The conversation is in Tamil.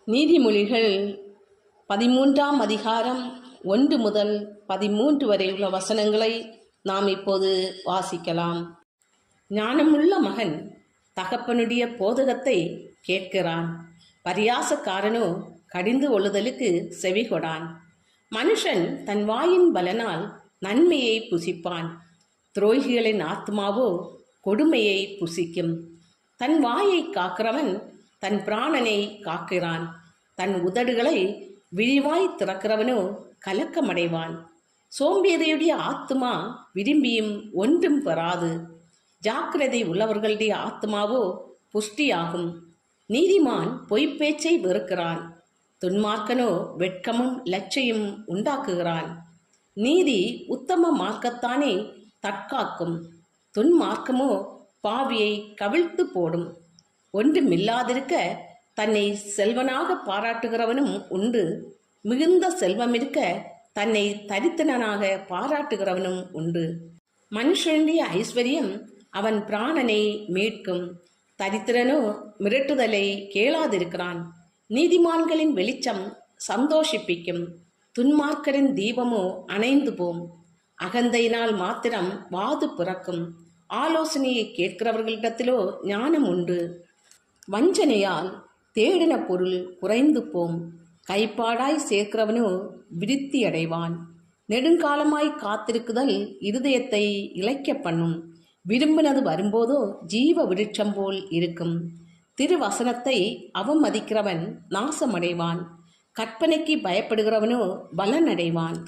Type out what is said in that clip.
நீதிமொழிகள் 13ஆம் அதிகாரம் 1 முதல் 13 வரை உள்ள வசனங்களை நாம் இப்போது வாசிக்கலாம். ஞானமுள்ள மகன் தகப்பனுடைய போதகத்தை கேட்கிறான், பரியாசக்காரனோ கடிந்து கொள்ளுதலுக்கு செவிகொடான். மனுஷன் தன் வாயின் பலனால் நன்மையை புசிப்பான், துரோகிகளின் ஆத்மாவோ கொடுமையை புசிக்கும். தன் வாயை காக்கிறவன் தன் பிராணனை காக்கிறான், தன் உதடுகளை விரிவாய் திறக்கிறவனோ கலக்கமடைவான். சோம்பேறியுடைய ஆத்மா விரும்பியும் ஒன்றும் பெறாது, ஜாக்கிரதை உள்ளவர்களுடைய ஆத்மாவோ புஷ்டியாகும். நீதிமான் பொய்ப்பேச்சை வெறுக்கிறான், துன்மார்க்கனோ வெட்கமும் லட்சையும் உண்டாக்குகிறான். நீதி உத்தம மார்க்கத்தானே தற்காக்கும், துன்மார்க்கமோ பாவியை கவிழ்த்து போடும். ஒன்றுமில்லாதிருக்க தன்னை செல்வனாக பாராட்டுகிறவனும் உண்டு, மிகுந்த செல்வமிருக்க தன்னை தரித்திரனாக பாராட்டுகிறவனும் உண்டு. மனுஷனுடைய ஐஸ்வர்யம் அவன் பிராணனை மீட்கும், தரித்திரனோ மிரட்டுதலை கேளாதிருக்கிறான். நீதிமான்களின் வெளிச்சம் சந்தோஷிப்பிக்கும், துன்மார்க்கரின் தீபமோ அணைந்து போம். அகந்தையினால் மாத்திரம் வாது பிறக்கும், ஆலோசனையை கேட்கிறவர்களிடத்திலோ ஞானம் உண்டு. வஞ்சனையால் தேடின பொருள் குறைந்து போம், கைப்பாடாய் சேர்க்கிறவனோ விருத்தி அடைவான். நெடுங்காலமாய் காத்திருக்குதல் இருதயத்தை இளைக்க பண்ணும், விரும்பினது வரும்போதோ ஜீவ விருட்சம் போல் இருக்கும். திருவசனத்தை அவமதிக்கிறவன் நாசமடைவான், கற்பனைக்கு பயப்படுகிறவனோ பலனடைவான்.